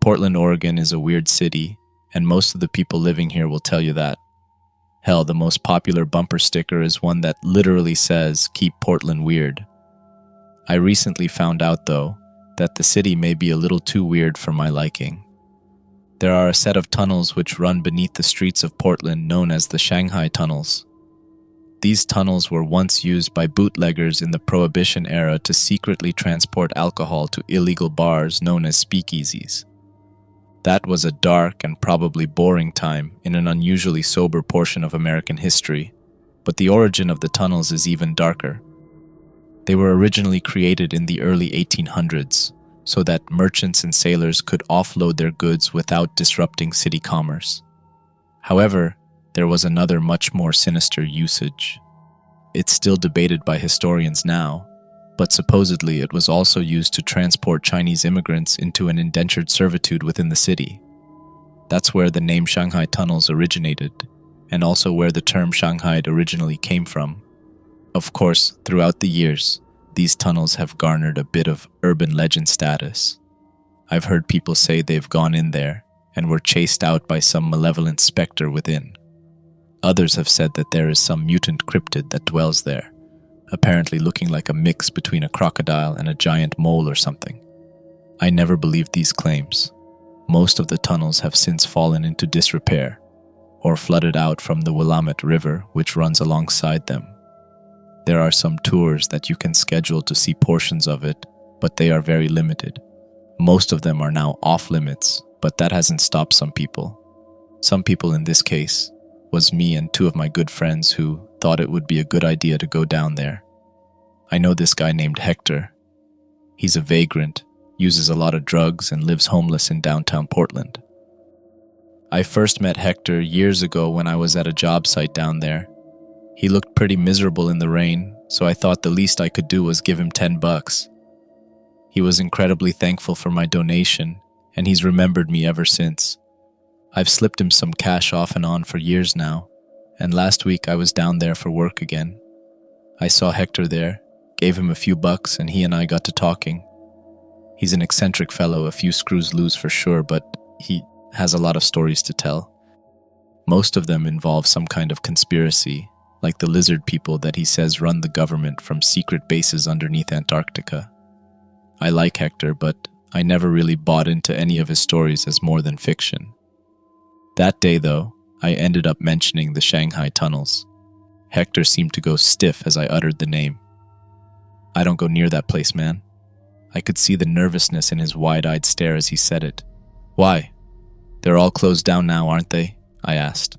Portland, Oregon is a weird city, and most of the people living here will tell you that. Hell, the most popular bumper sticker is one that literally says, "Keep Portland weird." I recently found out, though, that the city may be a little too weird for my liking. There are a set of tunnels which run beneath the streets of Portland known as the Shanghai Tunnels. These tunnels were once used by bootleggers in the Prohibition era to secretly transport alcohol to illegal bars known as speakeasies. That was a dark and probably boring time in an unusually sober portion of American history, but the origin of the tunnels is even darker. They were originally created in the early 1800s so that merchants and sailors could offload their goods without disrupting city commerce. However, there was another much more sinister usage. It's still debated by historians now, but supposedly it was also used to transport Chinese immigrants into an indentured servitude within the city. That's where the name Shanghai Tunnels originated, and also where the term Shanghai originally came from. Of course, throughout the years, these tunnels have garnered a bit of urban legend status. I've heard people say they've gone in there and were chased out by some malevolent specter within. Others have said that there is some mutant cryptid that dwells there, apparently looking like a mix between a crocodile and a giant mole or something. I never believed these claims. Most of the tunnels have since fallen into disrepair, or flooded out from the Willamette River, which runs alongside them. There are some tours that you can schedule to see portions of it, but they are very limited. Most of them are now off limits, but that hasn't stopped some people. Some people in this case was me and two of my good friends who thought it would be a good idea to go down there. I know this guy named Hector. He's a vagrant, uses a lot of drugs, and lives homeless in downtown Portland. I first met Hector years ago when I was at a job site down there. He looked pretty miserable in the rain, so I thought the least I could do was give him $10. He was incredibly thankful for my donation, and he's remembered me ever since. I've slipped him some cash off and on for years now, and last week I was down there for work again. I saw Hector there, gave him a few bucks, and he and I got to talking. He's an eccentric fellow, a few screws loose for sure, but he has a lot of stories to tell. Most of them involve some kind of conspiracy, like the lizard people that he says run the government from secret bases underneath Antarctica. I like Hector, but I never really bought into any of his stories as more than fiction. That day, though, I ended up mentioning the Shanghai Tunnels. Hector seemed to go stiff as I uttered the name. "I don't go near that place, man." I could see the nervousness in his wide-eyed stare as he said it. "Why? They're all closed down now, aren't they?" I asked.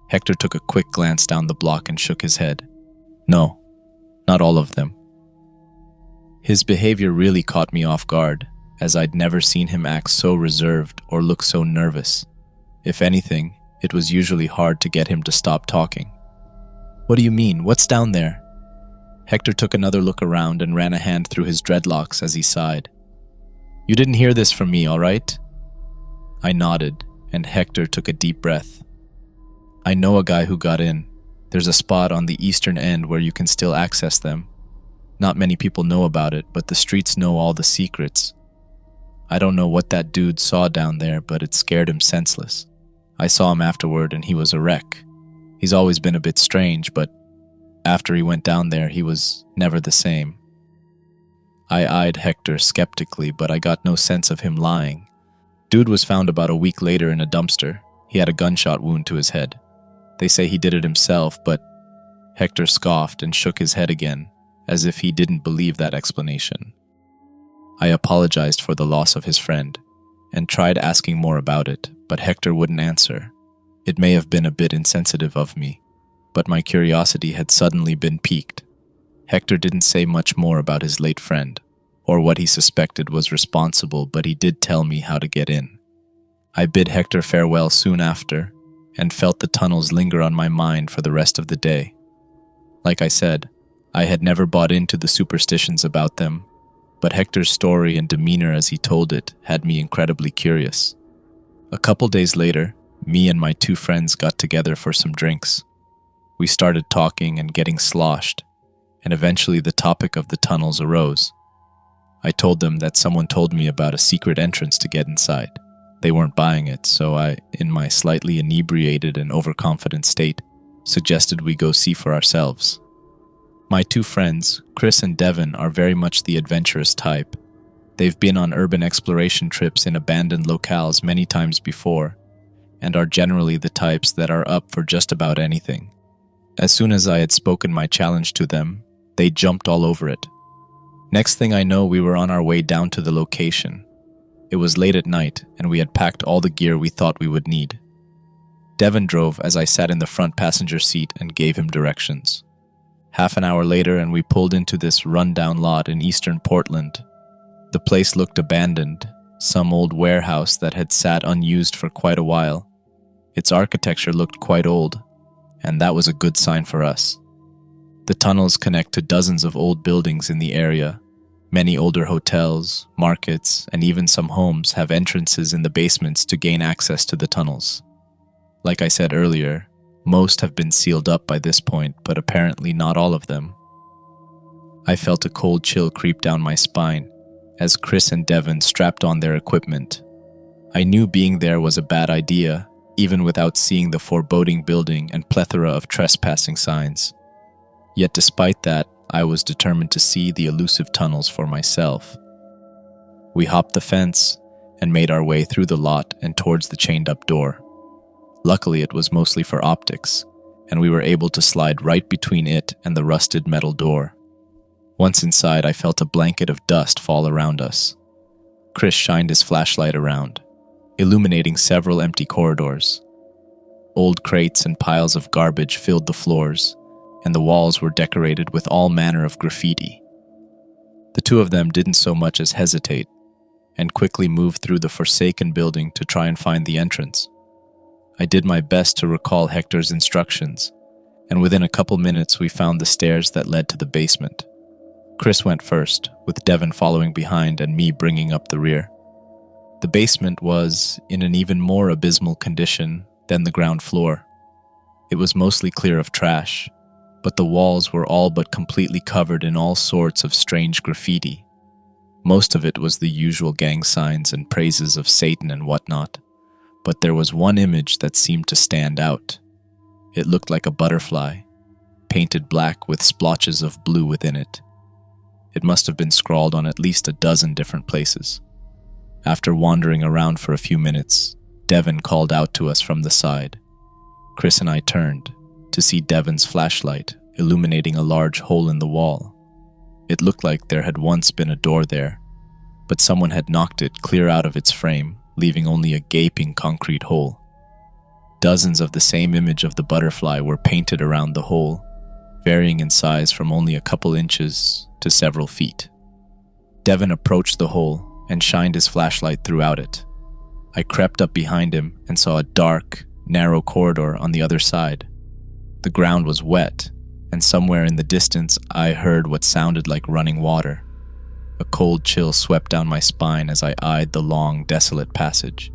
Hector took a quick glance down the block and shook his head. "No, not all of them." His behavior really caught me off guard, as I'd never seen him act so reserved or look so nervous. If anything, it was usually hard to get him to stop talking. "What do you mean? What's down there?" Hector took another look around and ran a hand through his dreadlocks as he sighed. "You didn't hear this from me, all right?" I nodded, and Hector took a deep breath. "I know a guy who got in. There's a spot on the eastern end where you can still access them. Not many people know about it, but the streets know all the secrets. I don't know what that dude saw down there, but it scared him senseless. I saw him afterward and he was a wreck. He's always been a bit strange, but after he went down there, he was never the same." I eyed Hector skeptically, but I got no sense of him lying. Dude was found about a week later in a dumpster. He had a gunshot wound to his head. They say he did it himself, but Hector scoffed and shook his head again, as if he didn't believe that explanation. I apologized for the loss of his friend, and tried asking more about it, but Hector wouldn't answer. It may have been a bit insensitive of me, but my curiosity had suddenly been piqued. Hector didn't say much more about his late friend, or what he suspected was responsible, but he did tell me how to get in. I bid Hector farewell soon after, and felt the tunnels linger on my mind for the rest of the day. Like I said, I had never bought into the superstitions about them, but Hector's story and demeanor as he told it had me incredibly curious. A couple days later, me and my two friends got together for some drinks. We started talking and getting sloshed, and eventually the topic of the tunnels arose. I told them that someone told me about a secret entrance to get inside. They weren't buying it, so I, in my slightly inebriated and overconfident state, suggested we go see for ourselves. My two friends, Chris and Devin, are very much the adventurous type. They've been on urban exploration trips in abandoned locales many times before, and are generally the types that are up for just about anything. As soon as I had spoken my challenge to them, they jumped all over it. Next thing I know, we were on our way down to the location. It was late at night, and we had packed all the gear we thought we would need. Devin drove as I sat in the front passenger seat and gave him directions. Half an hour later, and we pulled into this run-down lot in eastern Portland. The place looked abandoned, some old warehouse that had sat unused for quite a while. Its architecture looked quite old, and that was a good sign for us. The tunnels connect to dozens of old buildings in the area. Many older hotels, markets, and even some homes have entrances in the basements to gain access to the tunnels. Like I said earlier, most have been sealed up by this point, but apparently not all of them. I felt a cold chill creep down my spine as Chris and Devin strapped on their equipment. I knew being there was a bad idea, even without seeing the foreboding building and plethora of trespassing signs. Yet despite that, I was determined to see the elusive tunnels for myself. We hopped the fence and made our way through the lot and towards the chained-up door. Luckily, it was mostly for optics, and we were able to slide right between it and the rusted metal door. Once inside, I felt a blanket of dust fall around us. Chris shined his flashlight around, illuminating several empty corridors. Old crates and piles of garbage filled the floors, and the walls were decorated with all manner of graffiti. The two of them didn't so much as hesitate, and quickly moved through the forsaken building to try and find the entrance. I did my best to recall Hector's instructions, and within a couple minutes we found the stairs that led to the basement. Chris went first, with Devin following behind and me bringing up the rear. The basement was in an even more abysmal condition than the ground floor. It was mostly clear of trash, but the walls were all but completely covered in all sorts of strange graffiti. Most of it was the usual gang signs and praises of Satan and whatnot, but there was one image that seemed to stand out. It looked like a butterfly, painted black with splotches of blue within it. It must have been scrawled on at least a dozen different places. After wandering around for a few minutes, Devin called out to us from the side. Chris and I turned to see Devin's flashlight illuminating a large hole in the wall. It looked like there had once been a door there, but someone had knocked it clear out of its frame, leaving only a gaping concrete hole. Dozens of the same image of the butterfly were painted around the hole, varying in size from only a couple inches to several feet. Devin approached the hole and shined his flashlight throughout it. I crept up behind him and saw a dark, narrow corridor on the other side. The ground was wet, and somewhere in the distance I heard what sounded like running water. A cold chill swept down my spine as I eyed the long, desolate passage.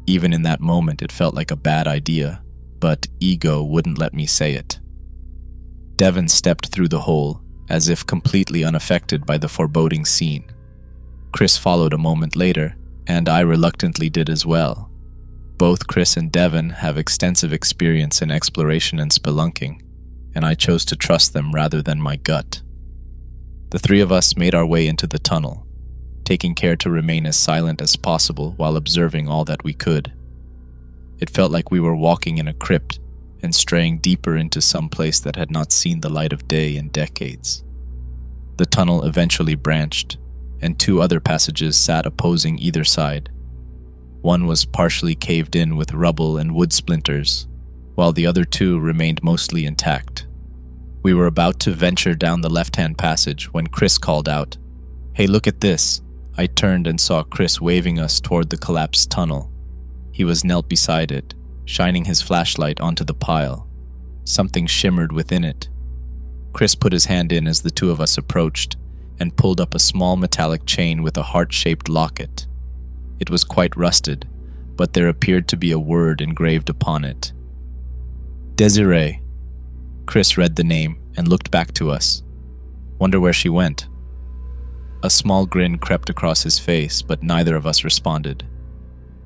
Even in that moment, it felt like a bad idea, but ego wouldn't let me say it. Devin stepped through the hole, as if completely unaffected by the foreboding scene. Chris followed a moment later, and I reluctantly did as well. Both Chris and Devin have extensive experience in exploration and spelunking, and I chose to trust them rather than my gut. The three of us made our way into the tunnel, taking care to remain as silent as possible while observing all that we could. It felt like we were walking in a crypt and straying deeper into some place that had not seen the light of day in decades. The tunnel eventually branched, and two other passages sat opposing either side. One was partially caved in with rubble and wood splinters, while the other two remained mostly intact. We were about to venture down the left-hand passage when Chris called out, "Hey, look at this." I turned and saw Chris waving us toward the collapsed tunnel. He was knelt beside it, shining his flashlight onto the pile. Something shimmered within it. Chris put his hand in as the two of us approached and pulled up a small metallic chain with a heart-shaped locket. It was quite rusted, but there appeared to be a word engraved upon it. Desiree. Chris read the name and looked back to us. Wonder where she went. A small grin crept across his face, but neither of us responded.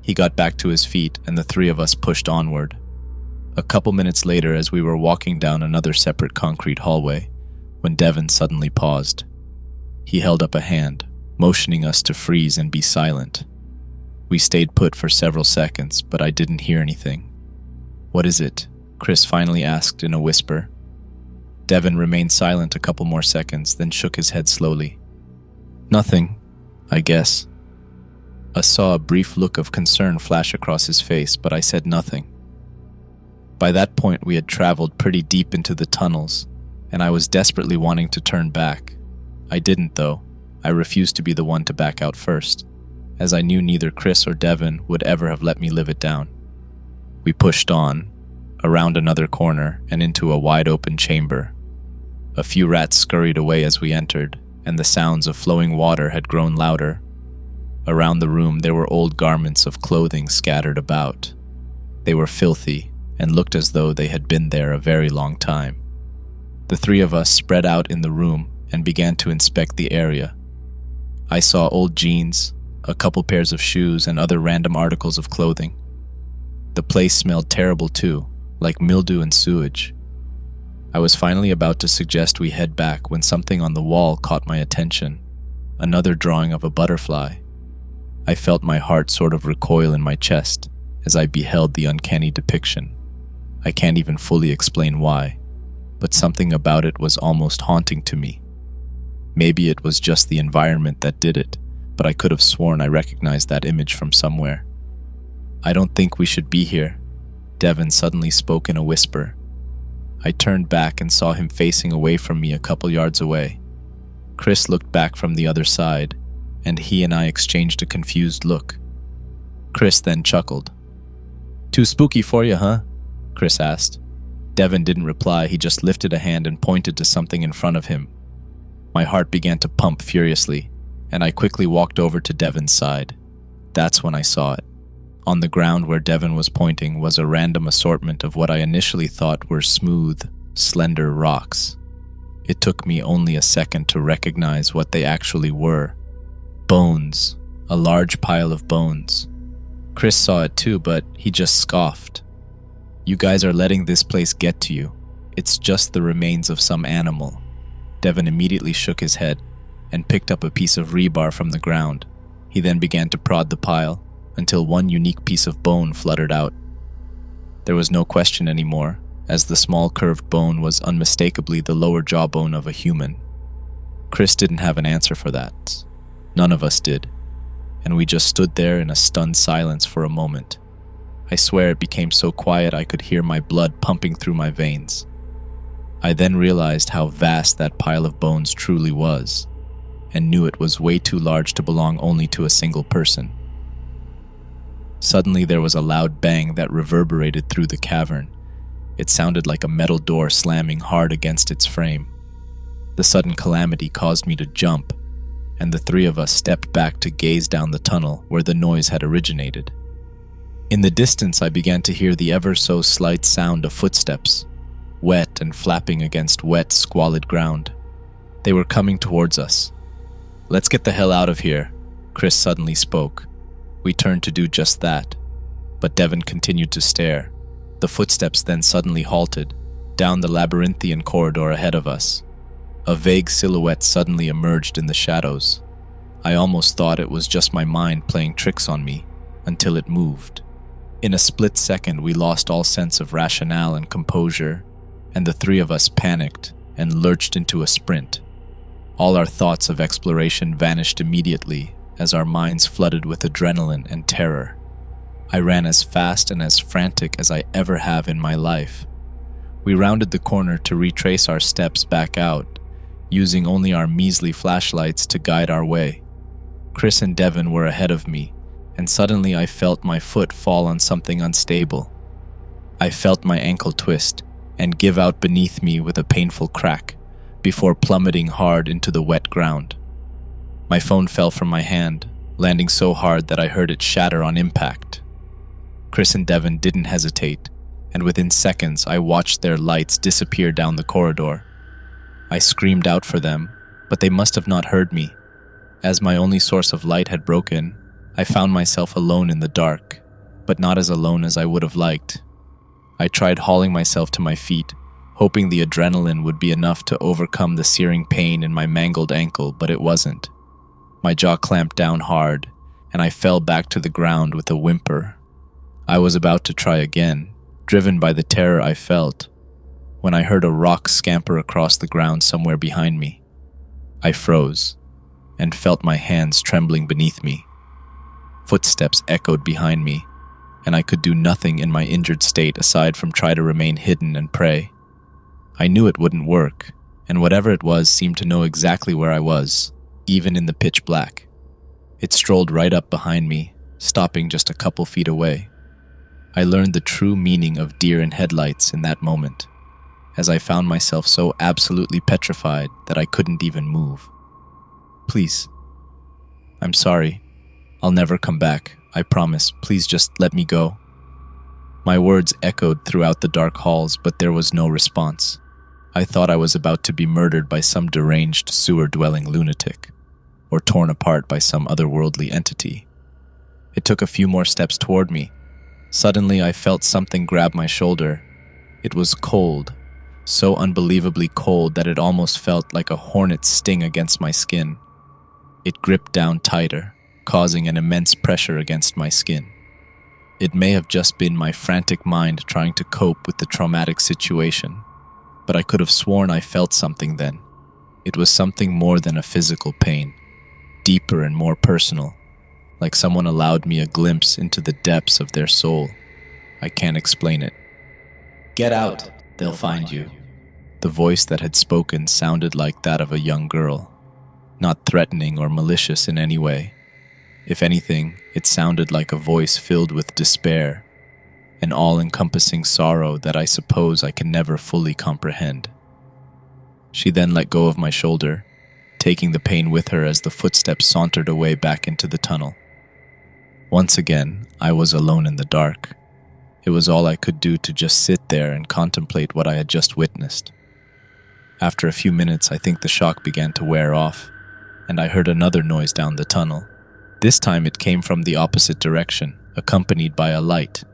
He got back to his feet, and the three of us pushed onward. A couple minutes later, as we were walking down another separate concrete hallway, when Devin suddenly paused. He held up a hand, motioning us to freeze and be silent. We stayed put for several seconds, but I didn't hear anything. "What is it?" Chris finally asked in a whisper. Devin remained silent a couple more seconds, then shook his head slowly. "Nothing, I guess." I saw a brief look of concern flash across his face, but I said nothing. By that point, we had traveled pretty deep into the tunnels, and I was desperately wanting to turn back. I didn't, though. I refused to be the one to back out first, as I knew neither Chris or Devin would ever have let me live it down. We pushed on, around another corner, and into a wide-open chamber. A few rats scurried away as we entered, and the sounds of flowing water had grown louder. Around the room there were old garments of clothing scattered about. They were filthy and looked as though they had been there a very long time. The three of us spread out in the room and began to inspect the area. I saw old jeans, a couple pairs of shoes, and other random articles of clothing. The place smelled terrible too, like mildew and sewage. I was finally about to suggest we head back when something on the wall caught my attention. Another drawing of a butterfly. I felt my heart sort of recoil in my chest as I beheld the uncanny depiction. I can't even fully explain why, but something about it was almost haunting to me. Maybe it was just the environment that did it, but I could have sworn I recognized that image from somewhere. "I don't think we should be here," Devin suddenly spoke in a whisper. I turned back and saw him facing away from me a couple yards away. Chris looked back from the other side, and he and I exchanged a confused look. Chris then chuckled. "Too spooky for you, huh?" Chris asked. Devin didn't reply, he just lifted a hand and pointed to something in front of him. My heart began to pump furiously, and I quickly walked over to Devin's side. That's when I saw it. On the ground where Devin was pointing was a random assortment of what I initially thought were smooth, slender rocks. It took me only a second to recognize what they actually were. Bones. A large pile of bones. Chris saw it too, but he just scoffed. "You guys are letting this place get to you. It's just the remains of some animal." Devin immediately shook his head and picked up a piece of rebar from the ground. He then began to prod the pile until one unique piece of bone fluttered out. There was no question anymore, as the small curved bone was unmistakably the lower jawbone of a human. Chris didn't have an answer for that. None of us did, and we just stood there in a stunned silence for a moment. I swear it became so quiet I could hear my blood pumping through my veins. I then realized how vast that pile of bones truly was, and knew it was way too large to belong only to a single person. Suddenly there was a loud bang that reverberated through the cavern. It sounded like a metal door slamming hard against its frame. The sudden calamity caused me to jump, and the three of us stepped back to gaze down the tunnel where the noise had originated. In the distance I began to hear the ever so slight sound of footsteps, wet and flapping against wet, squalid ground. They were coming towards us. "Let's get the hell out of here," Chris suddenly spoke. We turned to do just that, but Devin continued to stare. The footsteps then suddenly halted, down the labyrinthian corridor ahead of us. A vague silhouette suddenly emerged in the shadows. I almost thought it was just my mind playing tricks on me, until it moved. In a split second, we lost all sense of rationale and composure, and the three of us panicked and lurched into a sprint. All our thoughts of exploration vanished immediately as our minds flooded with adrenaline and terror. I ran as fast and as frantic as I ever have in my life. We rounded the corner to retrace our steps back out, using only our measly flashlights to guide our way. Chris and Devin were ahead of me, and suddenly I felt my foot fall on something unstable. I felt my ankle twist and give out beneath me with a painful crack, before plummeting hard into the wet ground. My phone fell from my hand, landing so hard that I heard it shatter on impact. Chris and Devin didn't hesitate, and within seconds I watched their lights disappear down the corridor. I screamed out for them, but they must have not heard me. As my only source of light had broken, I found myself alone in the dark, but not as alone as I would have liked. I tried hauling myself to my feet, hoping the adrenaline would be enough to overcome the searing pain in my mangled ankle, but it wasn't. My jaw clamped down hard, and I fell back to the ground with a whimper. I was about to try again, driven by the terror I felt, when I heard a rock scamper across the ground somewhere behind me. I froze, and felt my hands trembling beneath me. Footsteps echoed behind me, and I could do nothing in my injured state aside from try to remain hidden and pray. I knew it wouldn't work, and whatever it was seemed to know exactly where I was, even in the pitch black. It strolled right up behind me, stopping just a couple feet away. I learned the true meaning of deer in headlights in that moment, as I found myself so absolutely petrified that I couldn't even move. Please. I'm sorry. I'll never come back. I promise. Please just let me go. My words echoed throughout the dark halls, but there was no response. I thought I was about to be murdered by some deranged sewer-dwelling lunatic, or torn apart by some otherworldly entity. It took a few more steps toward me. Suddenly, I felt something grab my shoulder. It was cold, so unbelievably cold that it almost felt like a hornet's sting against my skin. It gripped down tighter, causing an immense pressure against my skin. It may have just been my frantic mind trying to cope with the traumatic situation, but I could have sworn I felt something then. It was something more than a physical pain, deeper and more personal, like someone allowed me a glimpse into the depths of their soul. I can't explain it. Get out, they'll find you. The voice that had spoken sounded like that of a young girl, not threatening or malicious in any way. If anything, it sounded like a voice filled with despair, an all-encompassing sorrow that I suppose I can never fully comprehend. She then let go of my shoulder, taking the pain with her as the footsteps sauntered away back into the tunnel. Once again, I was alone in the dark. It was all I could do to just sit there and contemplate what I had just witnessed. After a few minutes, I think the shock began to wear off, and I heard another noise down the tunnel. This time it came from the opposite direction, accompanied by a light.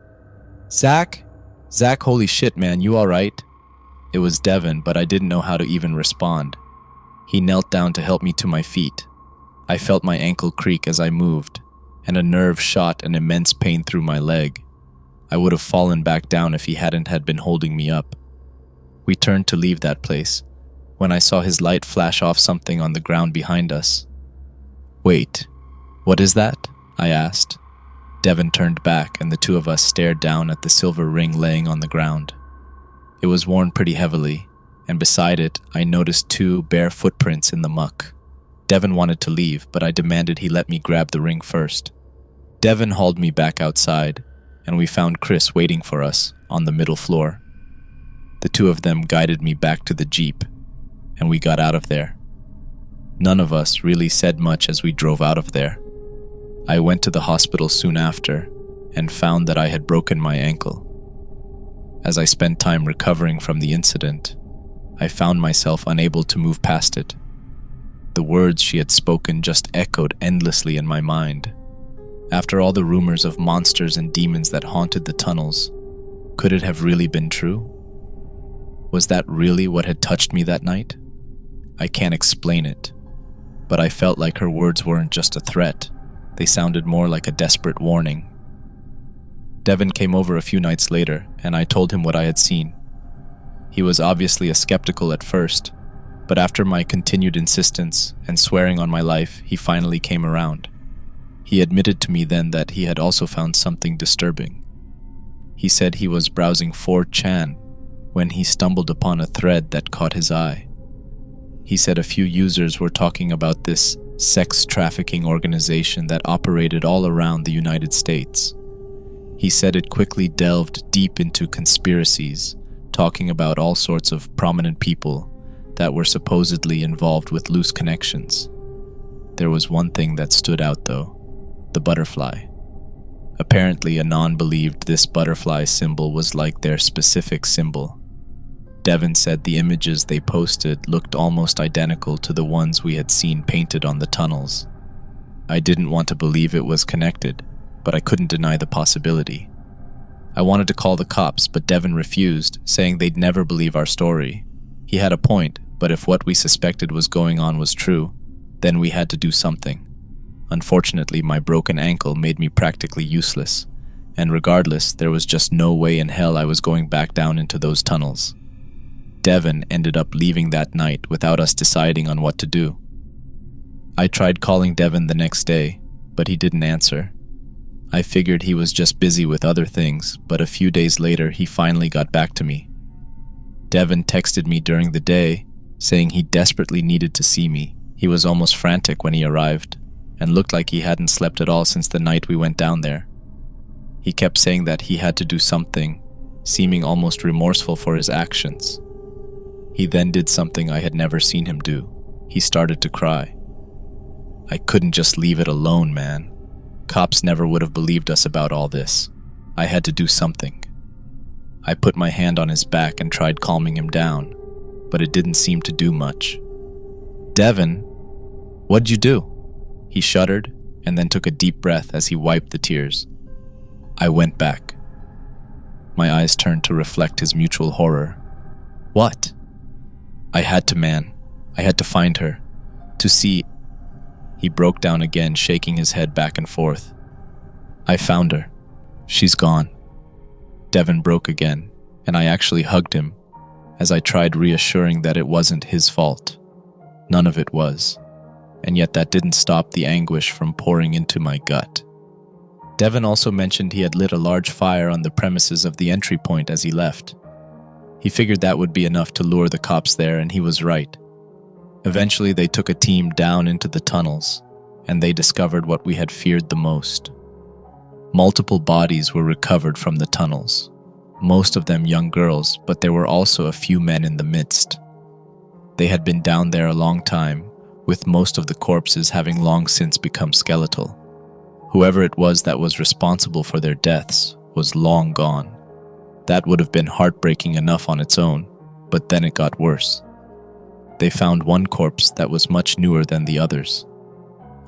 Zach? Zach, holy shit, man, you alright? It was Devin, but I didn't know how to even respond. He knelt down to help me to my feet. I felt my ankle creak as I moved, and a nerve shot an immense pain through my leg. I would have fallen back down if he hadn't had been holding me up. We turned to leave that place, when I saw his light flash off something on the ground behind us. Wait, what is that? I asked. Devin turned back, and the two of us stared down at the silver ring laying on the ground. It was worn pretty heavily, and beside it, I noticed 2 bare footprints in the muck. Devin wanted to leave, but I demanded he let me grab the ring first. Devin hauled me back outside, and we found Chris waiting for us on the middle floor. The two of them guided me back to the Jeep, and we got out of there. None of us really said much as we drove out of there. I went to the hospital soon after and found that I had broken my ankle. As I spent time recovering from the incident, I found myself unable to move past it. The words she had spoken just echoed endlessly in my mind. After all the rumors of monsters and demons that haunted the tunnels, could it have really been true? Was that really what had touched me that night? I can't explain it, but I felt like her words weren't just a threat. They sounded more like a desperate warning. Devin came over a few nights later, and I told him what I had seen. He was obviously skeptical at first, but after my continued insistence and swearing on my life, he finally came around. He admitted to me then that he had also found something disturbing. He said he was browsing 4chan when he stumbled upon a thread that caught his eye. He said a few users were talking about this sex trafficking organization that operated all around the United States. He said it quickly delved deep into conspiracies, talking about all sorts of prominent people that were supposedly involved with loose connections. There was one thing that stood out though, the butterfly. Apparently Anon believed this butterfly symbol was like their specific symbol. Devin said the images they posted looked almost identical to the ones we had seen painted on the tunnels. I didn't want to believe it was connected, but I couldn't deny the possibility. I wanted to call the cops, but Devin refused, saying they'd never believe our story. He had a point, but if what we suspected was going on was true, then we had to do something. Unfortunately, my broken ankle made me practically useless, and regardless, there was just no way in hell I was going back down into those tunnels. Devin ended up leaving that night without us deciding on what to do. I tried calling Devin the next day, but he didn't answer. I figured he was just busy with other things, but a few days later he finally got back to me. Devin texted me during the day, saying he desperately needed to see me. He was almost frantic when he arrived, and looked like he hadn't slept at all since the night we went down there. He kept saying that he had to do something, seeming almost remorseful for his actions. He then did something I had never seen him do. He started to cry. I couldn't just leave it alone, man. Cops never would have believed us about all this. I had to do something. I put my hand on his back and tried calming him down, but it didn't seem to do much. Devin, what'd you do? He shuddered and then took a deep breath as he wiped the tears. I went back. My eyes turned to reflect his mutual horror. What? I had to, man. I had to find her. To see. He broke down again, shaking his head back and forth. I found her. She's gone. Devin broke again, and I actually hugged him as I tried reassuring that it wasn't his fault. None of it was, and yet that didn't stop the anguish from pouring into my gut. Devin also mentioned he had lit a large fire on the premises of the entry point as he left. He figured that would be enough to lure the cops there, and he was right. Eventually, they took a team down into the tunnels, and they discovered what we had feared the most. Multiple bodies were recovered from the tunnels, most of them young girls, but there were also a few men in the midst. They had been down there a long time, with most of the corpses having long since become skeletal. Whoever it was that was responsible for their deaths was long gone. That would have been heartbreaking enough on its own, but then it got worse. They found one corpse that was much newer than the others.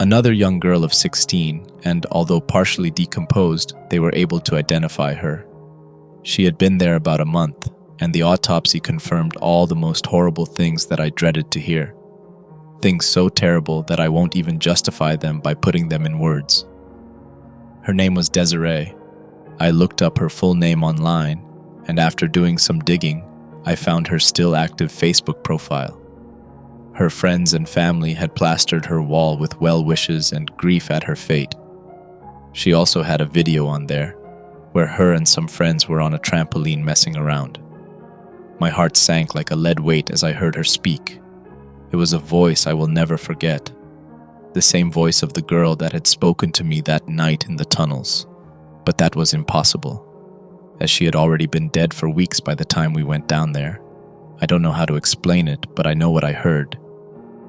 Another young girl of 16, and although partially decomposed, they were able to identify her. She had been there about a month, and the autopsy confirmed all the most horrible things that I dreaded to hear. Things so terrible that I won't even justify them by putting them in words. Her name was Desiree. I looked up her full name online, and after doing some digging, I found her still active Facebook profile. Her friends and family had plastered her wall with well wishes and grief at her fate. She also had a video on there, where her and some friends were on a trampoline messing around. My heart sank like a lead weight as I heard her speak. It was a voice I will never forget, the same voice of the girl that had spoken to me that night in the tunnels. But that was impossible, as she had already been dead for weeks by the time we went down there. I don't know how to explain it, but I know what I heard,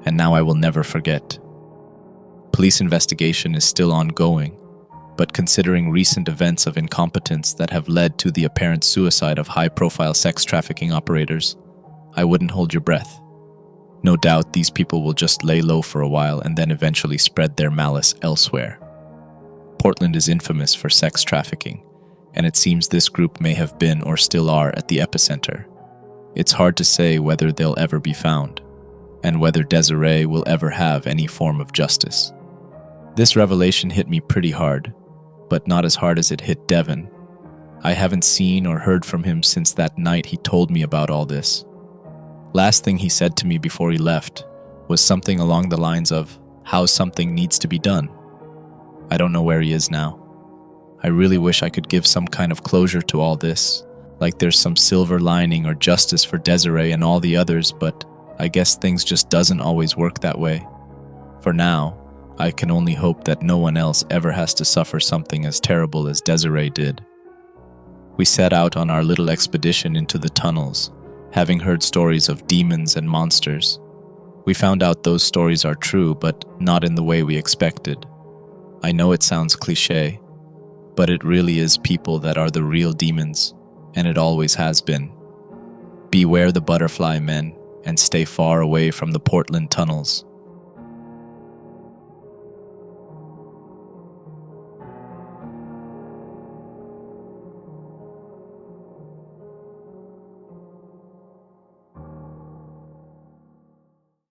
and now I will never forget. Police investigation is still ongoing, but considering recent events of incompetence that have led to the apparent suicide of high-profile sex trafficking operators, I wouldn't hold your breath. No doubt these people will just lay low for a while and then eventually spread their malice elsewhere. Portland is infamous for sex trafficking, and it seems this group may have been or still are at the epicenter. It's hard to say whether they'll ever be found, and whether Desiree will ever have any form of justice. This revelation hit me pretty hard, but not as hard as it hit Devin. I haven't seen or heard from him since that night he told me about all this. Last thing he said to me before he left was something along the lines of how something needs to be done. I don't know where he is now. I really wish I could give some kind of closure to all this, like there's some silver lining or justice for Desiree and all the others, but I guess things just doesn't always work that way. For now, I can only hope that no one else ever has to suffer something as terrible as Desiree did. We set out on our little expedition into the tunnels, having heard stories of demons and monsters. We found out those stories are true, but not in the way we expected. I know it sounds cliché, but it really is people that are the real demons, and it always has been. Beware the butterfly men, and stay far away from the Portland tunnels.